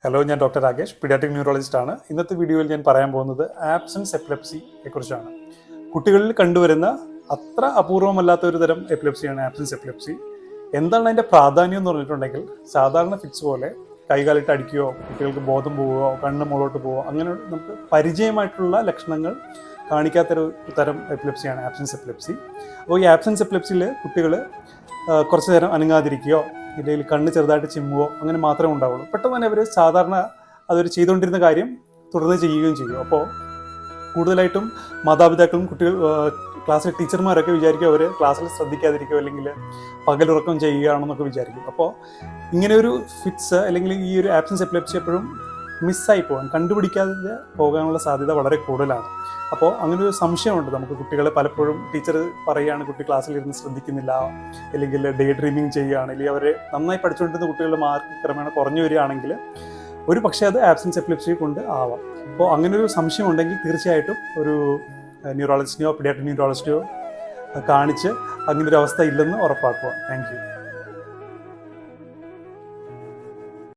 Hello, ഞാൻ doctor Rakesh, paediatric neurologist ആണ്. ഇന്നത്തെ വീഡിയോയിൽ ഞാൻ പറയാൻ പോകുന്നത് ആബ്സൻസ് എപ്പിലെപ്സിയെ കുറിച്ചാണ്. കുട്ടികളിൽ കണ്ടുവരുന്ന അത്ര അപൂർവമല്ലാത്ത ഒരു തരം എപ്പിലെപ്സിയാണ് ആബ്സൻസ് എപ്പിലെപ്സി. എന്താണ് അതിൻ്റെ പ്രാധാന്യം എന്ന് പറഞ്ഞിട്ടുണ്ടെങ്കിൽ, സാധാരണ ഫിറ്റ്സ് പോലെ കൈകാലിട്ട് അടിക്കുകയോ കുട്ടികൾക്ക് ബോധം പോവുകയോ കണ്ണ് മുകളോട്ട് പോവുകയോ അങ്ങനെ നമുക്ക് പരിചയമായിട്ടുള്ള ലക്ഷണങ്ങൾ കാണിക്കാത്തൊരു തരം എപ്പിലെപ്സിയാണ് ആബ്സൻസ് എപ്പിലെപ്സി. അപ്പോൾ ഈ ആബ്സൻസ് എപ്പിലെപ്സിയിൽ കുട്ടികൾ കുറച്ച് നേരം അനങ്ങാതിരിക്കുകയോ ഇല്ലെങ്കിൽ കണ്ണ് ചെറുതായിട്ട് ചിമ്മുകയോ അങ്ങനെ മാത്രമേ ഉണ്ടാവുള്ളൂ. പെട്ടെന്ന് തന്നെ അവർ സാധാരണ അതൊരു ചെയ്തുകൊണ്ടിരുന്ന കാര്യം തുടർന്ന് ചെയ്യുകയും ചെയ്യും. അപ്പോൾ കൂടുതലായിട്ടും മാതാപിതാക്കളും കുട്ടികൾ ക്ലാസ്സിലെ ടീച്ചർമാരൊക്കെ വിചാരിക്കും അവർ ക്ലാസ്സിൽ ശ്രദ്ധിക്കാതിരിക്കുകയോ അല്ലെങ്കിൽ പകലുറക്കം ചെയ്യുകയാണെന്നൊക്കെ വിചാരിക്കും. അപ്പോൾ ഇങ്ങനെ ഒരു ഫിറ്റ്സ് അല്ലെങ്കിൽ ഈ ഒരു ആബ്സൻസ് എപ്പിലെപ്സി എപ്പോഴും മിസ്സായി പോകാൻ, കണ്ടുപിടിക്കാതെ പോകാനുള്ള സാധ്യത വളരെ കൂടുതലാണ്. അപ്പോൾ അങ്ങനെ ഒരു സംശയമുണ്ട് നമുക്ക്. കുട്ടികളെ പലപ്പോഴും ടീച്ചർ പറയുകയാണ് കുട്ടി ക്ലാസ്സിലിരുന്ന് ശ്രദ്ധിക്കുന്നില്ല, അല്ലെങ്കിൽ ഡേ ഡ്രീമിങ് ചെയ്യുകയാണ്, അല്ലെങ്കിൽ അവരെ നന്നായി പഠിച്ചുകൊണ്ടിരുന്ന കുട്ടികളുടെ മാർക്ക് ക്രമേണ കുറഞ്ഞു വരികയാണെങ്കിൽ ഒരു പക്ഷേ അത് ആബ്സൻസ് എപ്പിലെപ്സി കൊണ്ട് ആവാം. അപ്പോൾ അങ്ങനെ ഒരു സംശയം ഉണ്ടെങ്കിൽ തീർച്ചയായിട്ടും ഒരു ന്യൂറോളജിസ്റ്റിനെയോ പീഡിയാട്രിക് ന്യൂറോളജിസ്റ്റിനെയോ കാണിച്ച് അങ്ങനൊരു അവസ്ഥ ഇല്ലെന്ന് ഉറപ്പാക്കുക. Thank you.